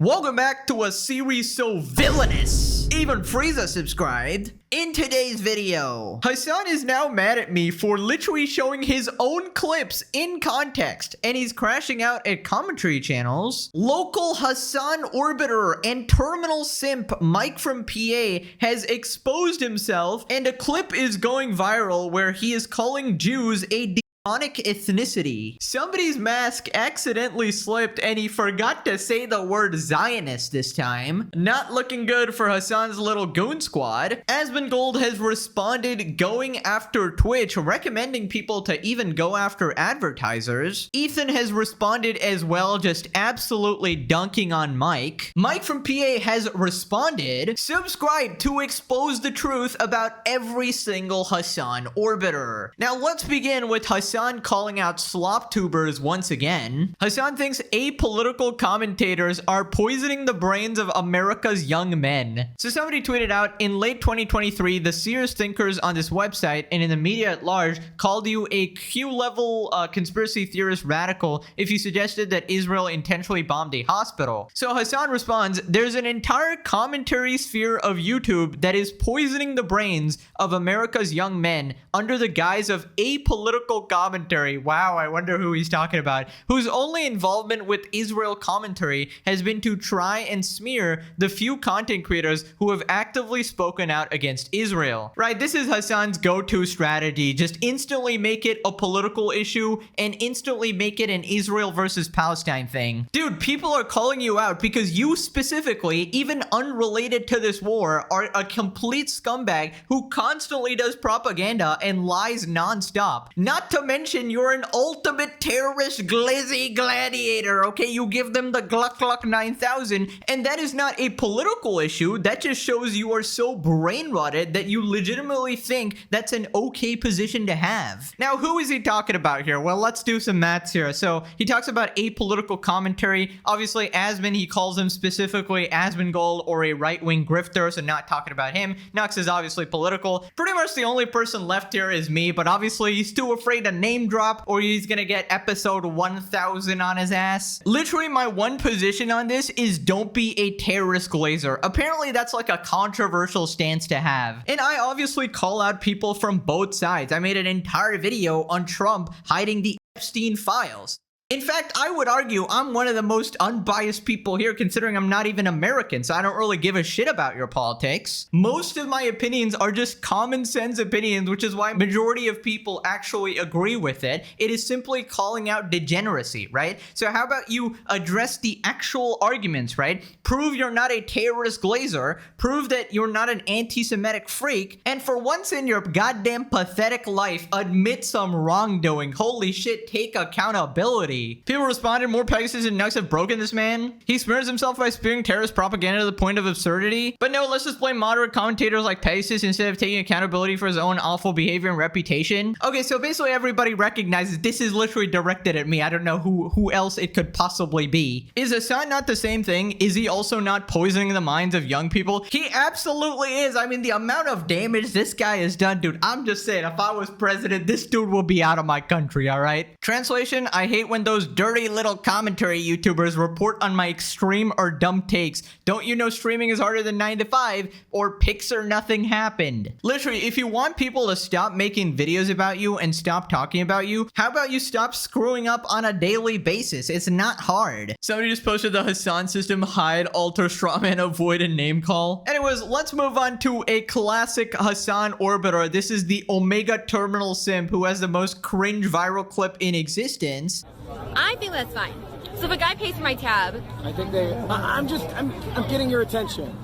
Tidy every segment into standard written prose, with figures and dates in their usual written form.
Welcome back to a series so villainous, even Frieza subscribed. In today's video, Hasan is now mad at me for literally showing his own clips in context, and he's crashing out at commentary channels. Local Hasan orbiter and terminal simp Mike from PA has exposed himself, and a clip is going viral where he is calling Jews a demonic ethnicity. Somebody's mask accidentally slipped and he forgot to say the word Zionist this time. Not looking good for Hasan's little goon squad. Asmongold has responded going after Twitch, recommending people to even go after advertisers. Ethan has responded as well, just absolutely dunking on Mike. Mike from PA has responded, subscribe to expose the truth about every single Hasan orbiter. Now let's begin with Hasan calling out slop tubers once again. Hasan thinks apolitical commentators are poisoning the brains of America's young men. So somebody tweeted out, in late 2023, the serious thinkers on this website and in the media at large called you a Q-level conspiracy theorist radical if you suggested that Israel intentionally bombed a hospital. So Hasan responds, there's an entire commentary sphere of YouTube that is poisoning the brains of America's young men under the guise of apolitical commentary. Wow, I wonder who he's talking about. Whose only involvement with Israel commentary has been to try and smear the few content creators who have actively spoken out against Israel. Right, this is Hasan's go-to strategy. Just instantly make it a political issue and instantly make it an Israel versus Palestine thing. Dude, people are calling you out because you specifically, even unrelated to this war, are a complete scumbag who constantly does propaganda and lies non-stop. Not to mention, you're an ultimate terrorist glizzy gladiator, okay? You give them the Gluck Gluck 9000, and that is not a political issue. That just shows you are so brain rotted that you legitimately think that's an okay position to have. Now, who is he talking about here? Well, let's do some maths here. So, he talks about apolitical commentary. Obviously, Asmon, he calls him specifically Asmongold or a right-wing grifter, so not talking about him. Nux is obviously political. Pretty much the only person left here is me, but obviously, he's too afraid to name drop or he's gonna get episode 1000 on his ass. Literally, my one position on this is don't be a terrorist glazer. Apparently, that's like a controversial stance to have. And I obviously call out people from both sides. I made an entire video on Trump hiding the Epstein files. In fact, I would argue I'm one of the most unbiased people here, considering I'm not even American, so I don't really give a shit about your politics. Most of my opinions are just common sense opinions, which is why majority of people actually agree with it. It is simply calling out degeneracy, right? So how about you address the actual arguments, right? Prove you're not a terrorist glazer, prove that you're not an anti-Semitic freak, and for once in your goddamn pathetic life, admit some wrongdoing. Holy shit, take accountability. People responded, more Pegasus and Nux have broken this man. He smears himself by spewing terrorist propaganda to the point of absurdity. But no, let's just blame moderate commentators like Pegasus instead of taking accountability for his own awful behavior and reputation. Okay, so basically everybody recognizes this is literally directed at me. I don't know who else it could possibly be. Is Hasan not the same thing? Is he also not poisoning the minds of young people? He absolutely is. I mean, the amount of damage this guy has done, dude, I'm just saying, if I was president, this dude will be out of my country, all right? Translation, I hate when those dirty little commentary YouTubers report on my extreme or dumb takes. Don't you know streaming is harder than 9 to 5 or pics or nothing happened? Literally, if you want people to stop making videos about you and stop talking about you, how about you stop screwing up on a daily basis? It's not hard. Somebody just posted the Hasan system, hide, alter, strawman, avoid, and name call. Anyways, let's move on to a classic Hasan orbiter. This is the Omega Terminal Simp who has the most cringe viral clip in existence. I think that's fine. So if a guy pays for my tab, I think I'm getting your attention.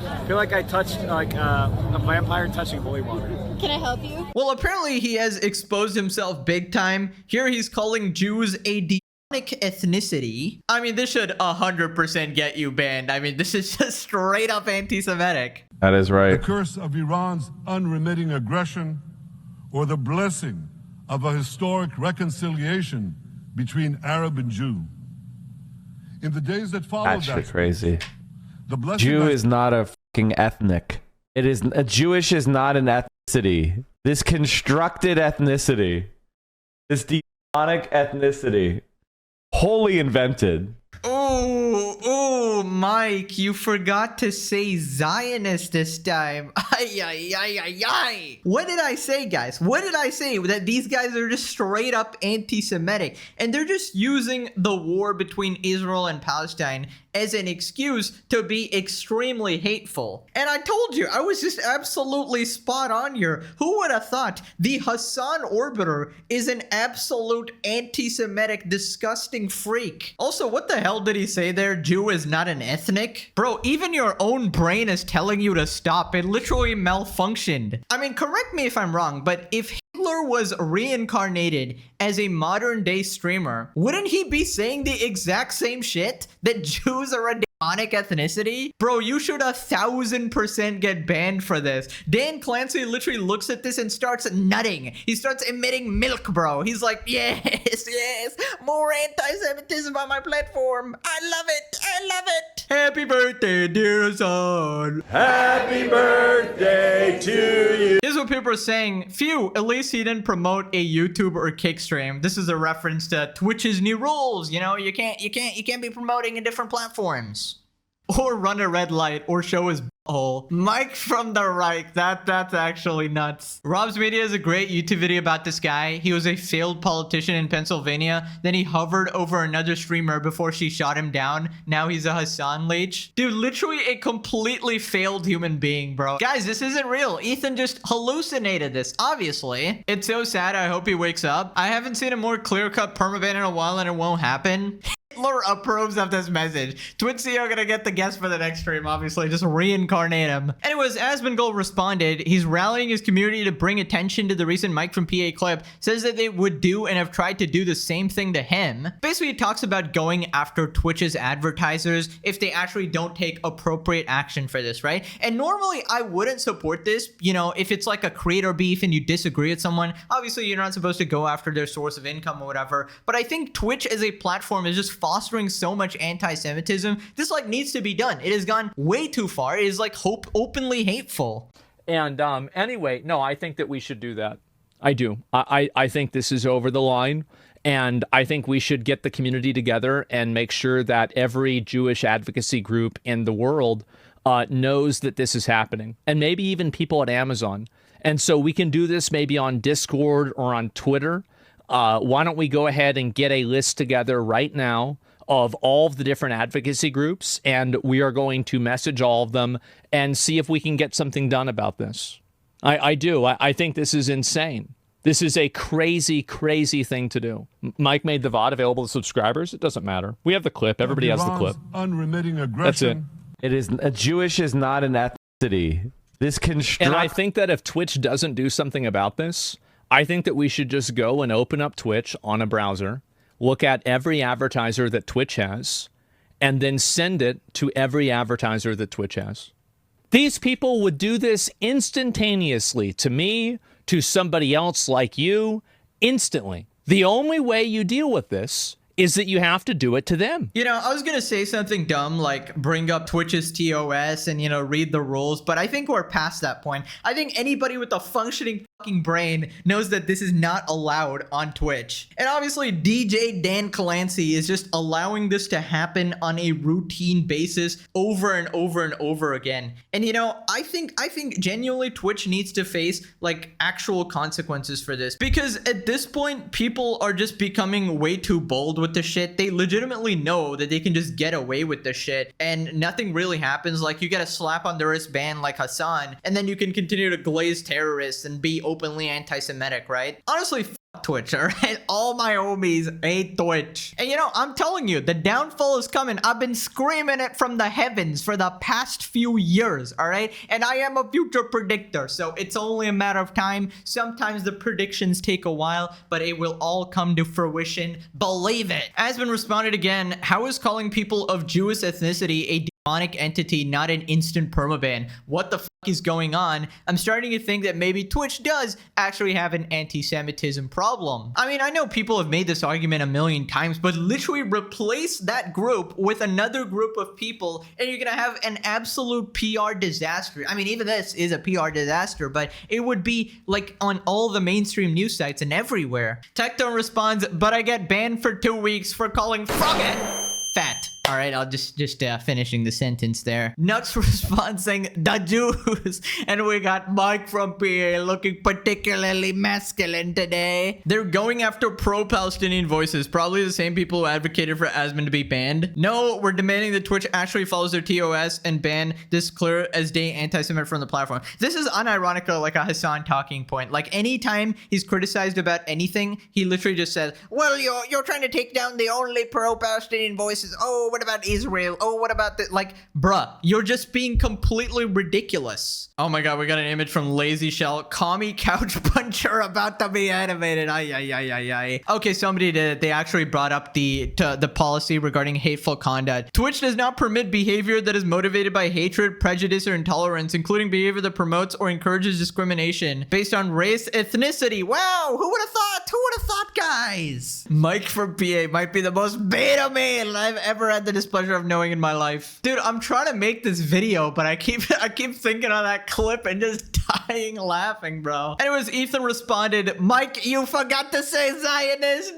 I feel like I touched like a vampire touching holy water. can I help you? Well, apparently he has exposed himself big time. Here he's calling Jews a demonic ethnicity. I mean, this should 100% get you banned. I mean, this is just straight up anti-Semitic. That is right. The curse of Iran's unremitting aggression or the blessing of a historic reconciliation between Arab and Jew. In the days that followed That's shit crazy. the blessing Jew is not a fucking ethnic. It is Jewish is not an ethnicity. This constructed ethnicity. This demonic ethnicity. Wholly invented. Oh, Mike, you forgot to say Zionist this time. Ay, ay, ay, ay, ay. What did I say, guys? What did I say? That these guys are just straight up anti-Semitic, and they're just using the war between Israel and Palestine as an excuse to be extremely hateful. And I told you, I was just absolutely spot on here. Who would have thought the Hasan orbiter is an absolute anti-Semitic, disgusting freak? Also, what the hell did he say there? Jew is not an ethnic? Bro, even your own brain is telling you to stop. It literally malfunctioned. I mean, correct me if I'm wrong, but if Hitler was reincarnated as a modern day streamer, wouldn't he be saying the exact same shit? That Jews are a demonic ethnicity? Bro, you should 1000% get banned for this. Dan Clancy literally looks at this and starts nutting. He starts emitting milk, bro. He's like, yes, yes, more anti-Semitism on my platform. I love it. I love it. Happy birthday, dear son. Happy birthday to you. Here's what people are saying. Phew, at least he didn't promote a YouTube or Kick stream. This is a reference to Twitch's new rules. You know, you can't be promoting in different platforms. Or run a red light, or show his hole. Mike from the right. That's actually nuts. Rob's Media is a great YouTube video about this guy. He was a failed politician in Pennsylvania. Then he hovered over another streamer before she shot him down. Now he's a Hasan leech. Dude, literally a completely failed human being, bro. Guys, this isn't real. Ethan just hallucinated this, obviously. It's so sad. I hope he wakes up. I haven't seen a more clear-cut permaban in a while, and it won't happen. Hitler approves of this message. Twitch CEO gonna get the guest for the next stream, obviously. Just reincarnate him. Anyways, Asmongold responded. He's rallying his community to bring attention to the recent Mike from PA clip. Says that they would do and have tried to do the same thing to him. Basically, he talks about going after Twitch's advertisers if they actually don't take appropriate action for this, right? And normally, I wouldn't support this. You know, if it's like a creator beef and you disagree with someone, obviously, you're not supposed to go after their source of income or whatever. But I think Twitch as a platform is just fostering so much anti-Semitism. This like needs to be done. It has gone way too far. It is like openly hateful. And anyway, no, I think that we should do that. I do. I think this is over the line. And I think we should get the community together and make sure that every Jewish advocacy group in the world knows that this is happening. And maybe even people at Amazon. And so we can do this maybe on Discord or on Twitter. Why don't we go ahead and get a list together right now of all of the different advocacy groups, and we are going to message all of them and see if we can get something done about this. I do. I think this is insane. This is a crazy, crazy thing to do. Mike made the VOD available to subscribers. It doesn't matter. We have the clip. Everybody has the clip. Unremitting aggression. That's it. It is Jewish is not an ethnicity. This construct. And I think that if Twitch doesn't do something about this, I think that we should just go and open up Twitch on a browser, look at every advertiser that Twitch has, and then send it to every advertiser that Twitch has. These people would do this instantaneously to me, to somebody else like you, instantly. The only way you deal with this is that you have to do it to them. You know, I was gonna say something dumb like bring up Twitch's TOS and, you know, read the rules, but I think we're past that point. I think anybody with a functioning fucking brain knows that this is not allowed on Twitch. And obviously DJ Dan Clancy is just allowing this to happen on a routine basis over and over and over again. And you know, I think genuinely Twitch needs to face like actual consequences for this, because at this point people are just becoming way too bold with the shit. They legitimately know that they can just get away with the shit and nothing really happens. Like you get a slap on the wrist ban like Hasan, and then you can continue to glaze terrorists and be openly anti-Semitic, right? Honestly, fuck Twitch, all right? All my homies hate Twitch. And you know, I'm telling you, the downfall is coming. I've been screaming it from the heavens for the past few years, all right? And I am a future predictor, so it's only a matter of time. Sometimes the predictions take a while, but it will all come to fruition. Believe it. Asmon responded again, how is calling people of Jewish ethnicity a demonic entity not an instant permaban? What the fuck is going on? I'm starting to think that maybe Twitch does actually have an anti-Semitism problem. I mean, I know people have made this argument a million times, but literally replace that group with another group of people and you're gonna have an absolute PR disaster. I mean, even this is a PR disaster, but it would be like on all the mainstream news sites and everywhere. Tectone responds, but I get banned for 2 weeks for calling fuck it fat. All right, I'll just finishing the sentence there. Nux responds saying, the Jews. And we got Mike from PA looking particularly masculine today. They're going after pro-Palestinian voices, probably the same people who advocated for Asmon to be banned. No, we're demanding that Twitch actually follows their TOS and ban this clear as day anti-Semitic from the platform. This is unironical, like a Hasan talking point. Like anytime he's criticized about anything, he literally just says, well, you're trying to take down the only pro-Palestinian voices. Oh, what about Israel? Oh, what about the, like, bruh, you're just being completely ridiculous. Oh my god, we got an image from Lazy Shell. Commie couch puncher about to be animated. Ay, ay, ay, ay, ay. Okay, somebody did it. They actually brought up the policy regarding hateful conduct. Twitch does not permit behavior that is motivated by hatred, prejudice, or intolerance, including behavior that promotes or encourages discrimination based on race, ethnicity. Wow, who would have thought? Who would have thought, guys? Mike from PA might be the most beta male I've ever had the displeasure of knowing in my life. Dude, I'm trying to make this video, but I keep thinking of that clip and just dying laughing, bro. Anyways, Ethan responded, Mike, you forgot to say Zionist.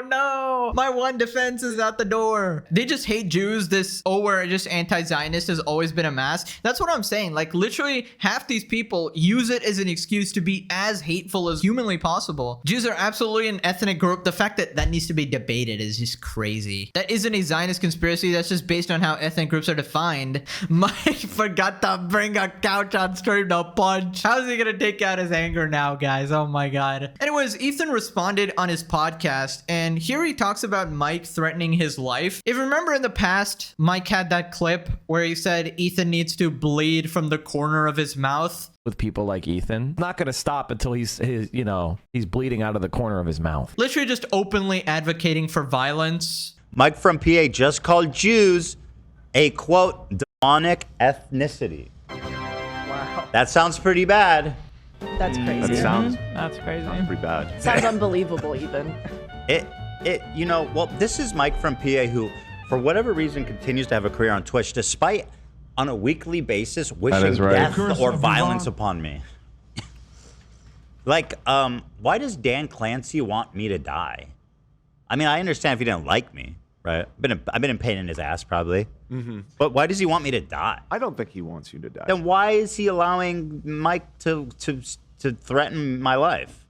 No. My one defense is out the door. They just hate Jews. This, oh, we're just anti-Zionist has always been a mask. That's what I'm saying. Like, literally, half these people use it as an excuse to be as hateful as humanly possible. Jews are absolutely an ethnic group. The fact that that needs to be debated is just crazy. That isn't a Zionist conspiracy. That's just based on how ethnic groups are defined. Mike forgot to bring a couch on stream to punch. How's he gonna take out his anger now, guys? Oh my god. Anyways, Ethan responded on his podcast, and here he talks about Mike threatening his life. If you remember in the past, Mike had that clip where he said Ethan needs to bleed from the corner of his mouth. With people like Ethan, not gonna stop until he's bleeding out of the corner of his mouth. Literally just openly advocating for violence. Mike from PA just called Jews a, quote, demonic ethnicity. Wow. That sounds pretty bad. That's crazy. That's crazy. Pretty bad. Sounds unbelievable, even. Well, this is Mike from PA who, for whatever reason, continues to have a career on Twitch, despite on a weekly basis wishing death or violence upon me. Like, why does Dan Clancy want me to die? I mean, I understand if he didn't like me, right? I've been in pain in his ass, probably. But why does he want me to die? I don't think he wants you to die. Then why is he allowing Mike to threaten my life?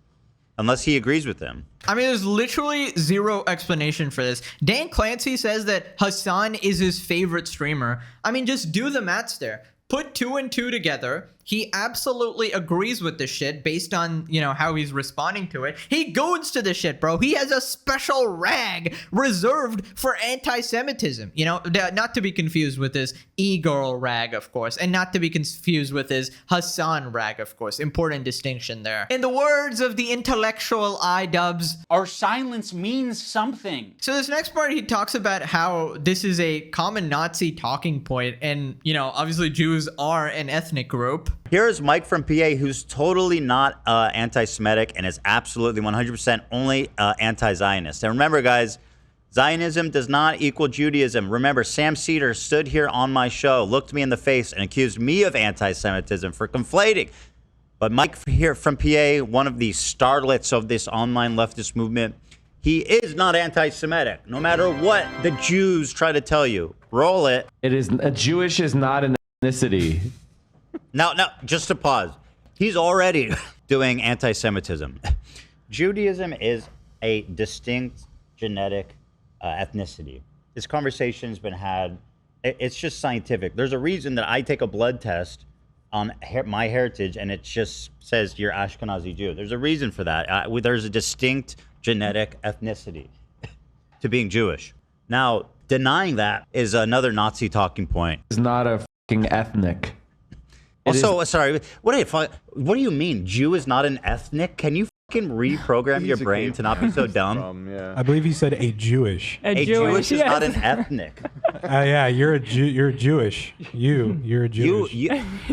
Unless he agrees with him. I mean, there's literally zero explanation for this. Dan Clancy says that Hasan is his favorite streamer. I mean, just do the maths there. Put 2 and 2 together. He absolutely agrees with this shit based on, you know, how he's responding to it. He goes to this shit, bro. He has a special rag reserved for anti-Semitism. You know, not to be confused with his e-girl rag, of course, and not to be confused with his Hasan rag, of course. Important distinction there. In the words of the intellectual iDubbbz, our silence means something. So this next part, he talks about how this is a common Nazi talking point, and, you know, obviously Jews are an ethnic group. Here's Mike from PA, who's totally not anti-Semitic and is absolutely 100% only anti-Zionist. And remember, guys, Zionism does not equal Judaism. Remember, Sam Cedar stood here on my show, looked me in the face, and accused me of anti-Semitism for conflating. But Mike here from PA, one of the starlets of this online leftist movement, he is not anti-Semitic, no matter what the Jews try to tell you. Roll it. It is Jewish is not an ethnicity. Now, just to pause. He's already doing anti-Semitism. Judaism is a distinct genetic ethnicity. This conversation's been had. It's just scientific. There's a reason that I take a blood test on my heritage and it just says you're Ashkenazi Jew. There's a reason for that. There's a distinct genetic ethnicity to being Jewish. Now, denying that is another Nazi talking point. It's not a fucking ethnic. Also, sorry, what do you mean? Jew is not an ethnic? Can you fucking reprogram your brain to not be so dumb? I believe he said a Jewish. A Jewish is not an ethnic. Yeah, you're a Jewish. You're a Jewish.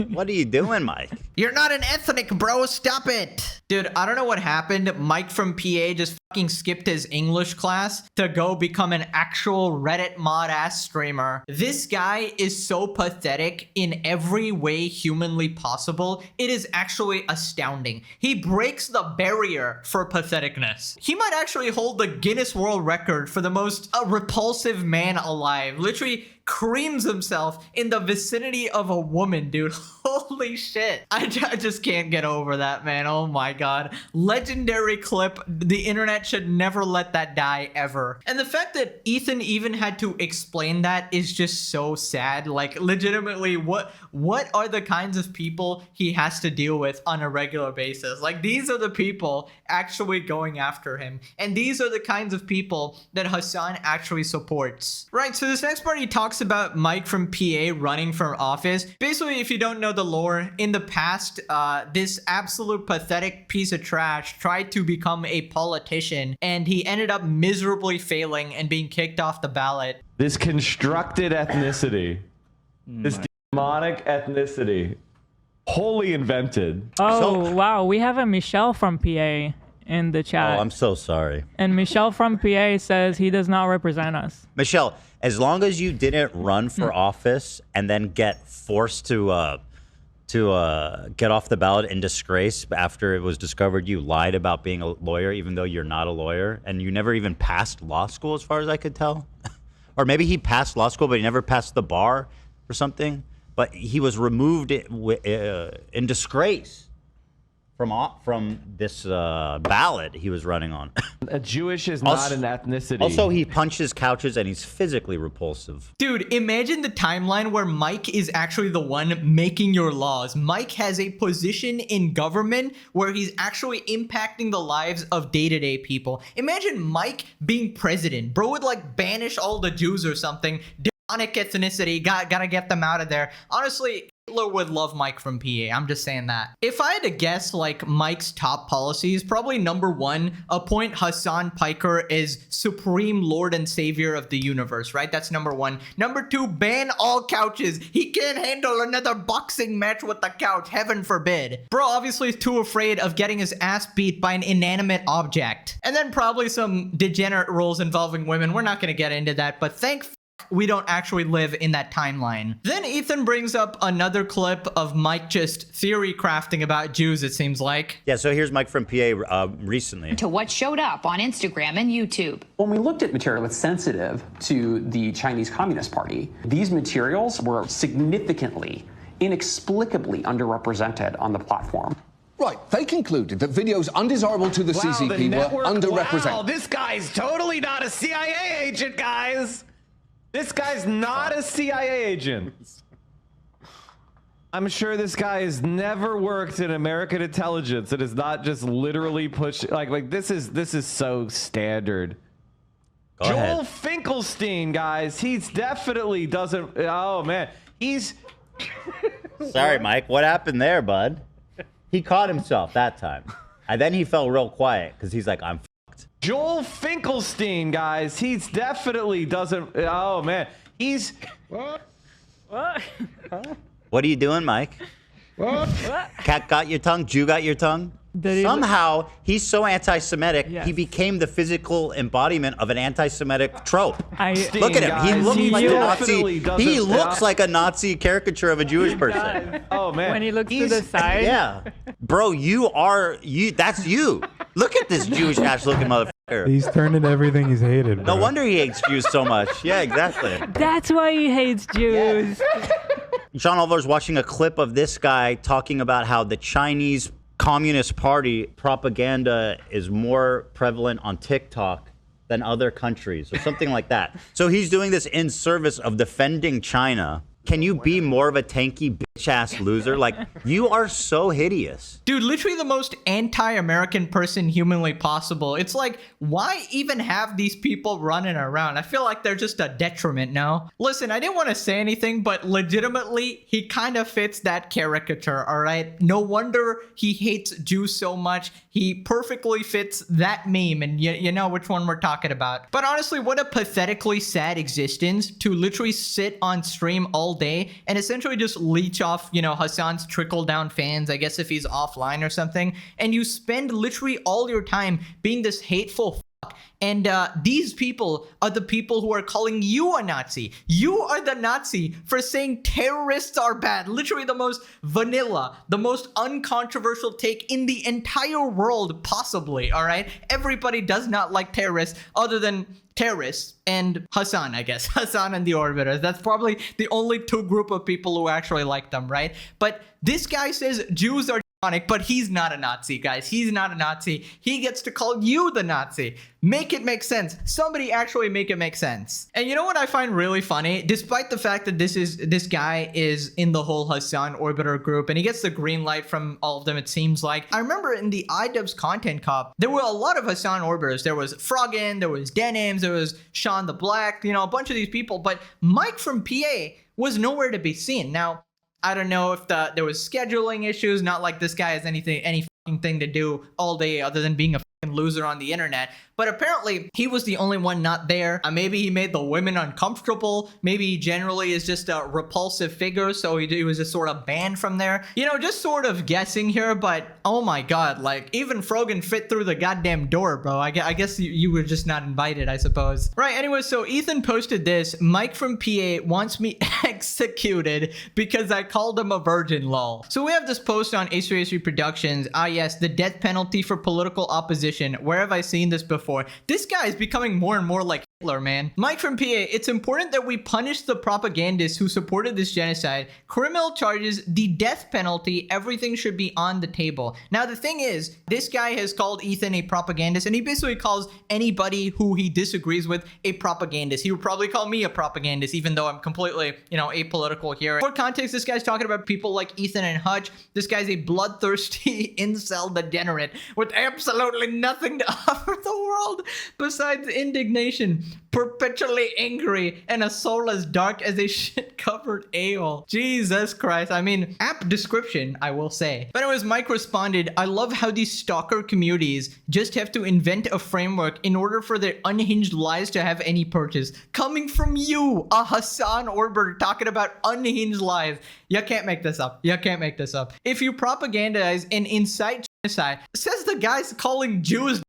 What are you doing, Mike? You're not an ethnic, bro. Stop it. Dude, I don't know what happened. Mike from PA just fucking skipped his English class to go become an actual Reddit mod ass streamer. This guy is so pathetic in every way humanly possible. It is actually astounding. He breaks the barrier for patheticness. He might actually hold the Guinness World Record for the most repulsive man alive. Literally creams himself in the vicinity of a woman, dude. Holy shit. I just can't get over that, man. Oh my god. Legendary clip. The internet should never let that die ever. And the fact that Ethan even had to explain that is just so sad. Like, legitimately, what are the kinds of people he has to deal with on a regular basis? Like, these are the people actually going after him. And these are the kinds of people that Hasan actually supports. Right, so this next part he talks about Mike from PA running for office. Basically, if you don't know the lore, in the past, this absolute pathetic piece of trash tried to become a politician, and he ended up miserably failing and being kicked off the ballot. This constructed ethnicity, this demonic ethnicity, wholly invented. Oh, wow. We have a Michelle from PA in the chat. Oh, I'm so sorry. And Michelle from PA says he does not represent us. Michelle, as long as you didn't run for office and then get forced to get off the ballot in disgrace after it was discovered you lied about being a lawyer, even though you're not a lawyer, and you never even passed law school, as far as I could tell. Or maybe he passed law school, but he never passed the bar or something. But he was removed in disgrace from this ballot he was running on. A Jewish is not an ethnicity. Also, he punches couches and he's physically repulsive. Dude, imagine the timeline where Mike is actually the one making your laws. Mike has a position in government where he's actually impacting the lives of day-to-day people. Imagine Mike being president. Bro would like banish all the Jews or something. Demonic ethnicity, gotta get them out of there. Honestly, Hitler would love Mike from PA. I'm just saying that. If I had to guess, like, Mike's top policies, probably number one, appoint Hasan Piker as supreme lord and savior of the universe, right? That's number one. Number two, ban all couches. He can't handle another boxing match with the couch, heaven forbid. Bro obviously is too afraid of getting his ass beat by an inanimate object. And then probably some degenerate rules involving women. We're not gonna get into that, but thank we don't actually live in that timeline. Then Ethan brings up another clip of Mike just theory crafting about Jews, it seems like. Yeah, so here's Mike from PA recently. To what showed up on Instagram and YouTube. When we looked at material that's sensitive to the Chinese Communist Party, these materials were significantly, inexplicably underrepresented on the platform. Right, they concluded that videos undesirable to the CCP were underrepresented. Wow, this guy's totally not a CIA agent, guys. This guy's not a CIA agent. I'm sure this guy has never worked in American intelligence. It is not just literally pushed like this is so standard. Go ahead. Joel Finkelstein, guys. He's definitely doesn't. Oh man, he's. Sorry, Mike. What happened there, bud? He caught himself that time, and then he fell real quiet because he's like, I'm. Joel Finkelstein, guys. He's definitely doesn't. Oh man, he's. What? What are you doing, Mike? What? Cat got your tongue. Jew got your tongue. Somehow he's so anti-Semitic, he became the physical embodiment of an anti-Semitic trope. Look at him. He looks like a Nazi. He looks like a Nazi caricature of a Jewish person. Oh man. When he looks to the side. Yeah, bro, you are you. That's you. Look at this Jewish ass-looking motherfucker. He's turned into everything he's hated, bro. No wonder he hates Jews so much. Yeah, exactly. That's why he hates Jews. John Oliver's watching a clip of this guy talking about how the Chinese Communist Party propaganda is more prevalent on TikTok than other countries or something like that. So he's doing this in service of defending China. Can you be more of a tanky bitch-ass loser? Like, you are so hideous. Dude, literally the most anti-American person humanly possible. It's like, why even have these people running around? I feel like they're just a detriment now. Listen, I didn't want to say anything, but legitimately, he kind of fits that caricature, all right? No wonder he hates Jews so much. He perfectly fits that meme, and you know which one we're talking about. But honestly, what a pathetically sad existence to literally sit on stream all day and essentially just leech off, you know, Hasan's trickle-down fans, I guess if he's offline or something, and you spend literally all your time being this hateful fuck. And these people are the people who are calling you a Nazi. You are the Nazi for saying terrorists are bad. Literally the most vanilla, the most uncontroversial take in the entire world, possibly, all right? Everybody does not like terrorists other than terrorists and Hasan, I guess. Hasan and the Orbiters. That's probably the only two group of people who actually like them, right? But this guy says Jews are demonic, but he's not a Nazi, guys. He's not a Nazi. He gets to call you the Nazi. Make it make sense. Somebody actually make it make sense. And you know what I find really funny? Despite the fact that this guy is in the whole Hasan Orbiter group and he gets the green light from all of them, it seems like. I remember in the iDubbbz Content Cop, there were a lot of Hasan Orbiters. There was Froggen, there was Denims, there was Sean the Black, you know, a bunch of these people. But Mike from PA was nowhere to be seen. Now, I don't know if there was scheduling issues, not like this guy has any fucking thing to do all day other than being a fucking loser on the internet. But apparently, he was the only one not there. Maybe he made the women uncomfortable. Maybe he generally is just a repulsive figure, so he was just sort of banned from there. You know, just sort of guessing here, but oh my god, like, even Froggen fit through the goddamn door, bro. I guess you were just not invited, I suppose. Right, anyway, so Ethan posted this. Mike from PA wants me executed because I called him a virgin, lol. So we have this post on H3H3 Productions. Ah yes, the death penalty for political opposition. Where have I seen this before? This guy is becoming more and more like Hitler, man. Mike from PA, it's important that we punish the propagandists who supported this genocide. Criminal charges, the death penalty, everything should be on the table. Now, the thing is, this guy has called Ethan a propagandist, and he basically calls anybody who he disagrees with a propagandist. He would probably call me a propagandist, even though I'm completely, you know, apolitical here. For context, this guy's talking about people like Ethan and Hutch. This guy's a bloodthirsty incel degenerate with absolutely nothing to offer the world besides indignation, perpetually angry, and a soul as dark as a shit-covered a-hole. Jesus Christ. I mean, apt description, I will say. But anyways, Mike responded, I love how these stalker communities just have to invent a framework in order for their unhinged lies to have any purchase. Coming from you, a Hasan Orbiter, talking about unhinged lies. You can't make this up. You can't make this up. If you propagandize and incite genocide, says the guy's calling Jews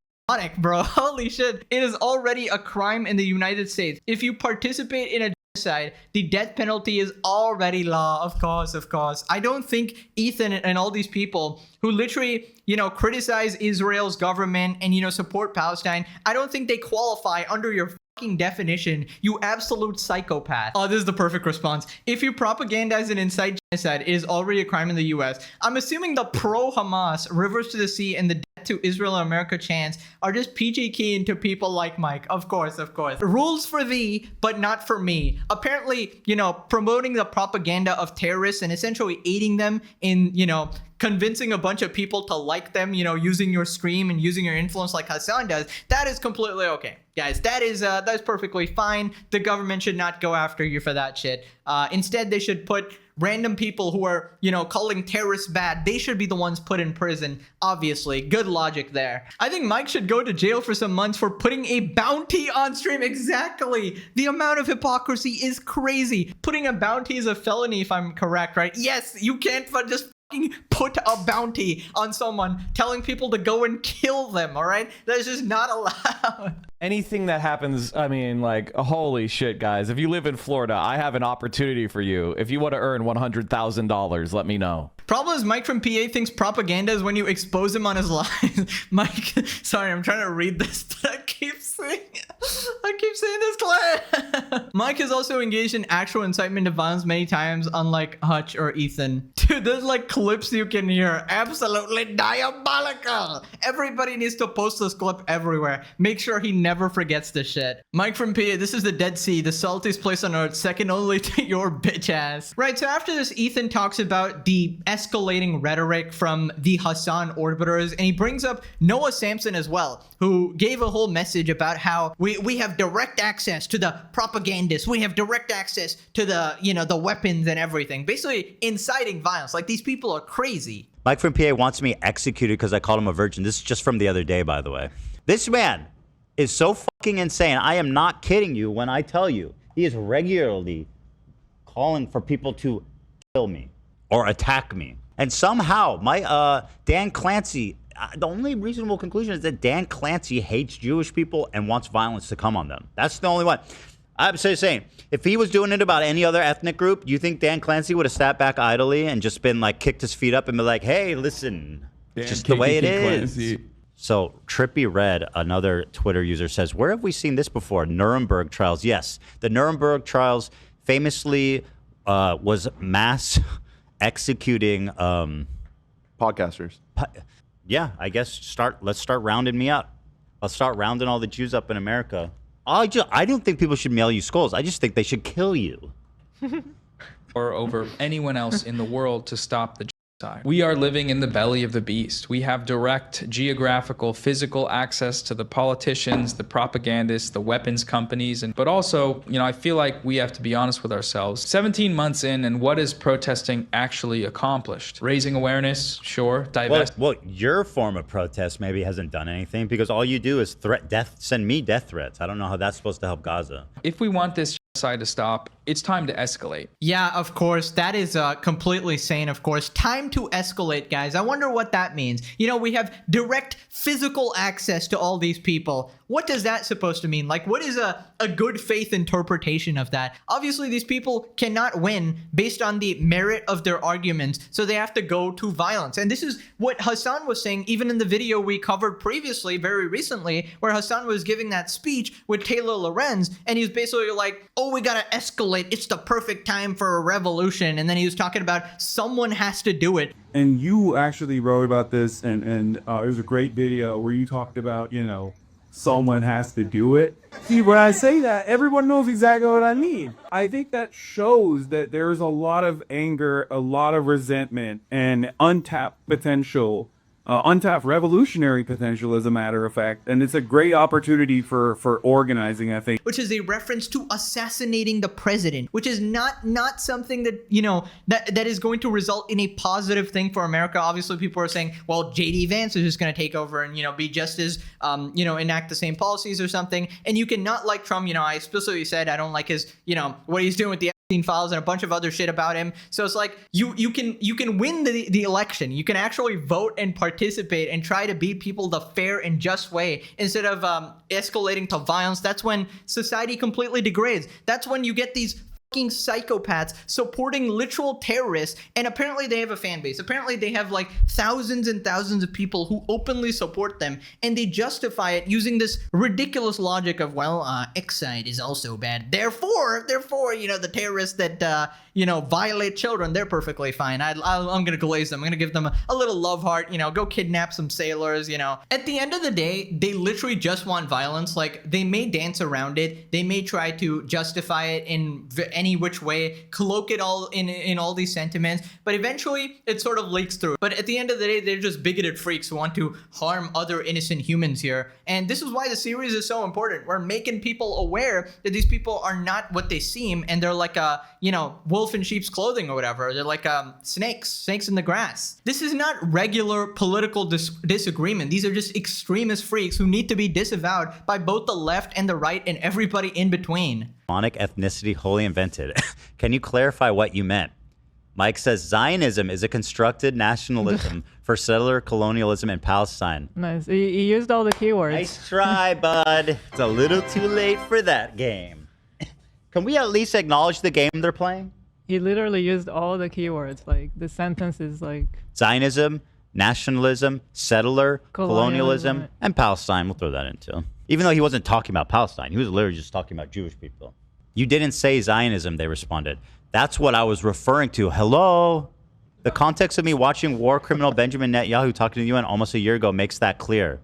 bro. Holy shit. It is already a crime in the United States. If you participate in a genocide, the death penalty is already law. Of course, of course. I don't think Ethan and all these people who literally, you know, criticize Israel's government and, you know, support Palestine, I don't think they qualify under your fucking definition, you absolute psychopath. Oh, this is the perfect response. If you propagandize and incite genocide, it is already a crime in the US. I'm assuming the pro-Hamas, Rivers to the Sea, and the Death to Israel and America chants are just PG keying to people like Mike. Of course, of course. Rules for thee, but not for me. Apparently, you know, promoting the propaganda of terrorists and essentially aiding them in, you know, convincing a bunch of people to like them, you know, using your stream and using your influence like Hasan does, that is completely okay. Guys, that's perfectly fine. The government should not go after you for that shit. Instead, they should put random people who are, you know, calling terrorists bad. They should be the ones put in prison. Obviously, good logic there. I think Mike should go to jail for some months for putting a bounty on stream. Exactly. The amount of hypocrisy is crazy. Putting a bounty is a felony, if I'm correct, right? Yes, you can't just put a bounty on someone, telling people to go and kill them, all right? That's just not allowed. Anything that happens, I mean, like, holy shit, guys. If you live in Florida, I have an opportunity for you. If you want to earn $100,000, let me know. Problem is, Mike from PA thinks propaganda is when you expose him on his lies. Mike, sorry, I'm trying to read this, but I keep saying this, Claire. Mike has also engaged in actual incitement to violence many times, unlike Hutch or Ethan. Dude, there's like clips you can hear. Absolutely diabolical. Everybody needs to post this clip everywhere. Make sure he never forgets this shit. Mike from PA, this is the Dead Sea, the saltiest place on earth, second only to your bitch ass. Right, so after this, Ethan talks about the escalating rhetoric from the Hasan Orbiters, and he brings up Noah Samson as well, who gave a whole message about how we have direct access to the propagandists, we have direct access to the, you know, the weapons and everything, basically inciting violence. Like, these people are crazy. Mike from PA wants me executed because I called him a virgin. This is just from the other day, by the way. This man is so fucking insane. I am not kidding you when I tell you he is regularly calling for people to kill me or attack me. And somehow, my Dan Clancy, the only reasonable conclusion is that Dan Clancy hates Jewish people and wants violence to come on them. That's the only one. I'm saying, if he was doing it about any other ethnic group, you think Dan Clancy would have sat back idly and just been like, kicked his feet up and be like, hey, listen, it's just the way it is. Clancy. So Trippy Red, another Twitter user, says, where have we seen this before? Nuremberg trials. Yes, the Nuremberg trials famously was mass executing podcasters. Yeah, I guess let's start rounding me up. I'll start rounding all the Jews up in America. I don't think people should mail you skulls. I just think they should kill you. Or over anyone else in the world to stop the genocide. We are living in the belly of the beast. We have direct geographical, physical access to the politicians, the propagandists, the weapons companies, but also, I feel like we have to be honest with ourselves. 17 months in, and what is protesting actually accomplished? Raising awareness, sure. Well, your form of protest maybe hasn't done anything because all you do is send me death threats. I don't know how that's supposed to help Gaza. If we want this genocide to stop, it's time to escalate. Yeah, of course. That is completely sane, of course. Time to escalate, guys. I wonder what that means. We have direct physical access to all these people. What does that supposed to mean? Like, what is a good faith interpretation of that? Obviously, these people cannot win based on the merit of their arguments, so they have to go to violence. And this is what Hasan was saying even in the video we covered previously, very recently, where Hasan was giving that speech with Taylor Lorenz, and he was basically like, oh, we gotta escalate. It's the perfect time for a revolution. And then he was talking about someone has to do it. And you actually wrote about this, and it was a great video where you talked about, someone has to do it. See, when I say that, everyone knows exactly what I mean. I think that shows that there's a lot of anger, a lot of resentment, and untapped potential, untapped revolutionary potential, as a matter of fact. And it's a great opportunity for organizing, I think. Which is a reference to assassinating the president, which is not something that, that is going to result in a positive thing for America. Obviously, people are saying, well, JD Vance is just going to take over and, be just as, enact the same policies or something. And you cannot like Trump. I explicitly said I don't like his, what he's doing with the files and a bunch of other shit about him. So it's like you can win the election. You can actually vote and participate and try to beat people the fair and just way instead of escalating to violence. That's when society completely degrades. That's when you get these fucking psychopaths supporting literal terrorists, and apparently they have a fan base. Apparently they have like thousands and thousands of people who openly support them, and they justify it using this ridiculous logic of, well, Exide is also bad. Therefore, the terrorists that violate children, they're perfectly fine. I'm gonna glaze them. I'm gonna give them a little love heart. Go kidnap some sailors. At the end of the day, they literally just want violence. Like, they may dance around it. They may try to justify it in any which way, cloak it all in all these sentiments, but eventually it sort of leaks through. But at the end of the day, they're just bigoted freaks who want to harm other innocent humans here. And this is why the series is so important. We're making people aware that these people are not what they seem, and they're like a wolf in sheep's clothing or whatever. They're like snakes in the grass. This is not regular political disagreement. These are just extremist freaks who need to be disavowed by both the left and the right and everybody in between. Demonic ethnicity wholly invented. Can you clarify what you meant? Mike says Zionism is a constructed nationalism for settler colonialism in Palestine. Nice. He used all the keywords. Nice try, bud. It's a little too late for that game. Can we at least acknowledge the game they're playing? He literally used all the keywords. Like, the sentence is like... Zionism, nationalism, settler, colonialism, and Palestine. We'll throw that in too. Even though he wasn't talking about Palestine. He was literally just talking about Jewish people. You didn't say Zionism, they responded. That's what I was referring to. Hello? The context of me watching war criminal Benjamin Netanyahu talking to the UN almost a year ago makes that clear.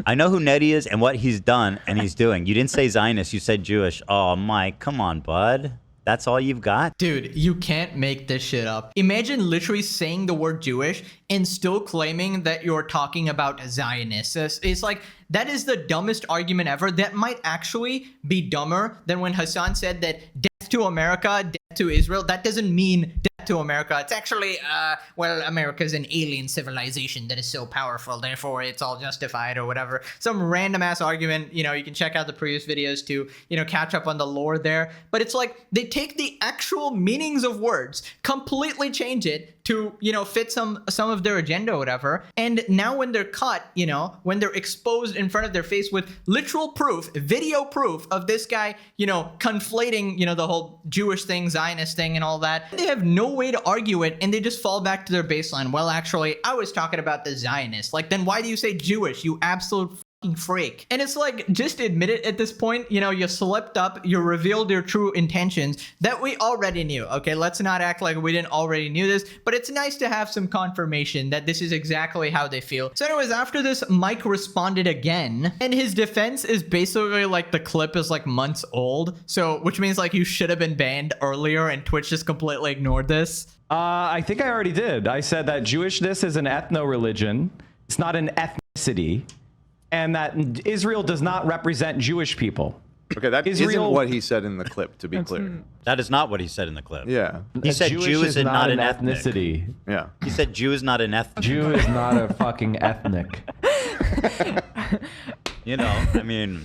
I know who Nettie is and what he's done and he's doing. You didn't say Zionist, you said Jewish. Oh, Mike, come on, bud. That's all you've got? Dude, you can't make this shit up. Imagine literally saying the word Jewish and still claiming that you're talking about Zionists. It's like, that is the dumbest argument ever. That might actually be dumber than when Hasan said that death to America, death to Israel. That doesn't mean death to America. It's actually, well, America's an alien civilization that is so powerful, therefore it's all justified or whatever. Some random ass argument, you know, you can check out the previous videos to, you know, catch up on the lore there. But it's like they take the actual meanings of words, completely change it to, you know, fit some of their agenda or whatever. And now when they're caught, you know, when they're exposed in front of their face with literal proof, video proof of this guy, you know, conflating, you know, the whole Jewish thing, Zionist thing and all that, they have no way to argue it, and they just fall back to their baseline. Well, actually, I was talking about the Zionists. Like, then why do you say Jewish, you absolute fucking freak? And it's like, just admit it at this point. You know, you slipped up, you revealed your true intentions that we already knew. Okay, let's not act like we didn't already knew this, but it's nice to have some confirmation that this is exactly how they feel. So anyways, after this, Mike responded again, and his defense is basically like the clip is like months old, so which means like you should have been banned earlier, and Twitch just completely ignored this. I think I already did. I said that Jewishness is an ethno-religion. It's not an ethnicity. And that Israel does not represent Jewish people. Okay, that isn't what he said in the clip, to be clear. That is not what he said in the clip. Yeah. He said Jew is not an ethnicity. Yeah. He said Jew is not an ethnic. Jew is not a fucking ethnic. You know, I mean...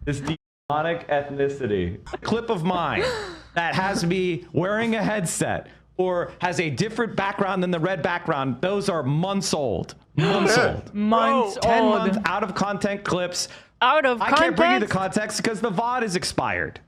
This demonic ethnicity. A clip of mine that has me wearing a headset or has a different background than the red background, those are months old. Months old. Months old. 10 month out of content clips. Out of context? I can't bring you the context because the VOD is expired.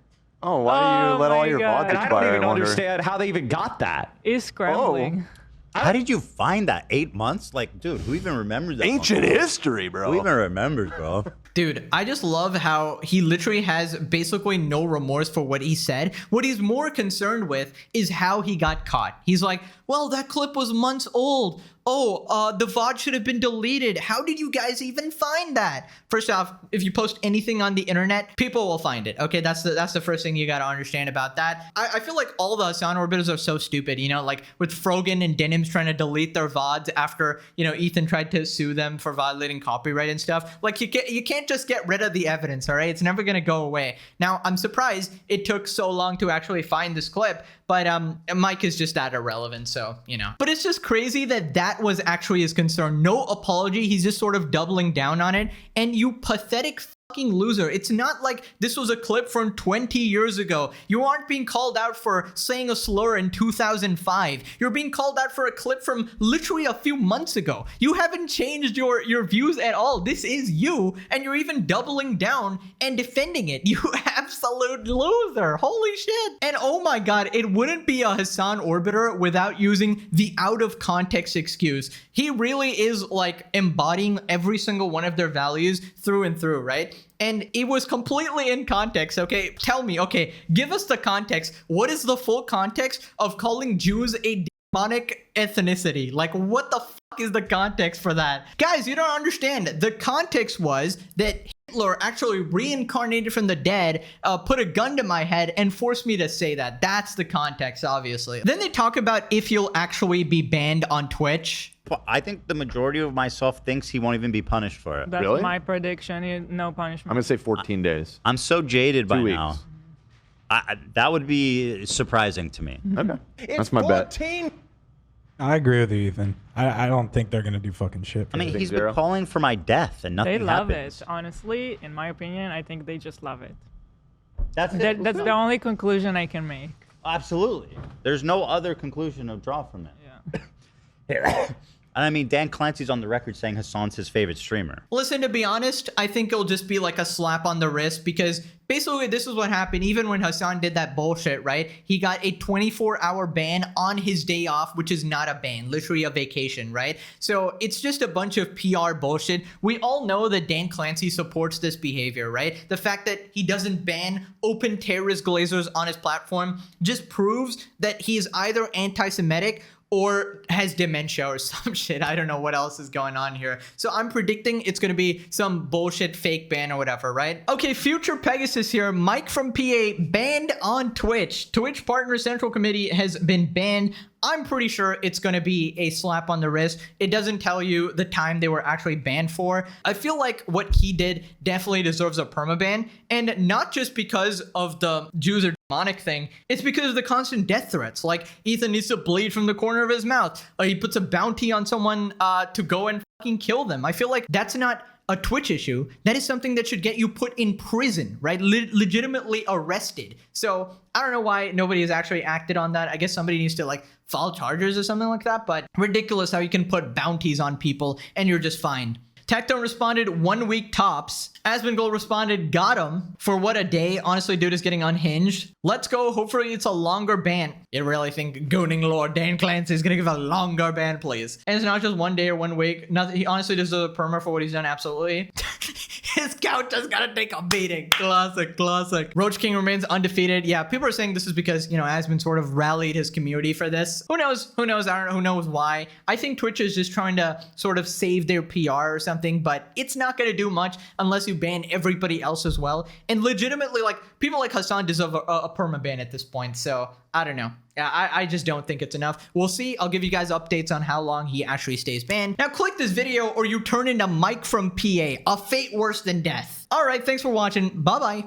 Oh, why do you let all your VODs expire? And I don't even understand how they even got that. It's scrambling. How did you find that? 8 months? Like, dude, who even remembers that? Ancient history, bro. Who even remembers, bro? Dude, I just love how he literally has basically no remorse for what he said. What he's more concerned with is how he got caught. He's like, well, that clip was months old. Oh, the VOD should have been deleted. How did you guys even find that? First off, if you post anything on the internet, people will find it. Okay, that's the first thing you got to understand about that. I feel like all the Hasan orbiters are so stupid, you know, like with Frogan and Denims trying to delete their VODs after, you know, Ethan tried to sue them for violating copyright and stuff. Like, you can't just get rid of the evidence, all right? It's never gonna go away. Now, I'm surprised it took so long to actually find this clip, but Mike is just that irrelevant, so, you know. But it's just crazy that that was actually his concern. No apology, he's just sort of doubling down on it. And you pathetic fucking loser. It's not like this was a clip from 20 years ago. You aren't being called out for saying a slur in 2005. You're being called out for a clip from literally a few months ago. You haven't changed your views at all. This is you, and you're even doubling down and defending it. You absolute loser. Holy shit. And oh my god, it wouldn't be a Hasan orbiter without using the out of context excuse. He really is like embodying every single one of their values through and through, right? And it was completely in context, okay? Tell me, okay, give us the context. What is the full context of calling Jews a demonic ethnicity? Like, what the fuck is the context for that? Guys, you don't understand. The context was that Hitler actually reincarnated from the dead, put a gun to my head, and forced me to say that. That's the context, obviously. Then they talk about if you'll actually be banned on Twitch. I think the majority of myself thinks he won't even be punished for it. That's my prediction. No punishment. I'm going to say 14 days. I'm so jaded by 2 weeks. now. That would be surprising to me. Okay. That's my bet. I agree with you, Ethan. I don't think they're going to do fucking shit. I mean, he's been calling for my death and nothing They love happens. it. Honestly, in my opinion, I think they just love it. That's the only conclusion I can make. Absolutely. There's no other conclusion to draw from it. Yeah. And I mean, Dan Clancy's on the record saying Hasan's his favorite streamer. Listen, to be honest, I think it'll just be like a slap on the wrist, because basically this is what happened. Even when Hasan did that bullshit, right? He got a 24-hour ban on his day off, which is not a ban, literally a vacation, right? So it's just a bunch of PR bullshit. We all know that Dan Clancy supports this behavior, right? The fact that he doesn't ban open terrorist glazers on his platform just proves that he is either anti-Semitic or has dementia or some shit. I don't know what else is going on here. So I'm predicting it's going to be some bullshit fake ban or whatever, right? Okay, future Pegasus here. Mike from PA banned on Twitch. Twitch Partner Central Committee has been banned. I'm pretty sure it's going to be a slap on the wrist. It doesn't tell you the time they were actually banned for. I feel like what he did definitely deserves a permaban, and not just because of the Jews are demonic thing, it's because of the constant death threats. Like, Ethan needs to bleed from the corner of his mouth. He puts a bounty on someone to go and fucking kill them. I feel like that's not a Twitch issue. That is something that should get you put in prison, right? Legitimately arrested. So I don't know why nobody has actually acted on that. I guess somebody needs to like file charges or something like that, but ridiculous how you can put bounties on people and you're just fine. Tectone responded 1 week tops. Asmongold responded, got him. For what a day. Honestly, dude is getting unhinged. Let's go. Hopefully it's a longer ban. You really think Gooning Lord Dan Clancy is going to give a longer ban, please? And it's not just 1 day or 1 week. Nothing. He honestly deserves a perma for what he's done. Absolutely. His couch is going to take a beating. Classic, classic. Roach King remains undefeated. Yeah, people are saying this is because, you know, Asmon sort of rallied his community for this. Who knows? Who knows? I don't know. Who knows why? I think Twitch is just trying to sort of save their PR or something, but it's not going to do much unless you ban everybody else as well. And legitimately, like, people like Hasan deserve a perma ban at this point. So I don't know. I just don't think it's enough. We'll see. I'll give you guys updates on how long he actually stays banned. Now click this video or you turn into Mike from PA. A fate worse than death. All right. Thanks for watching. Bye-bye.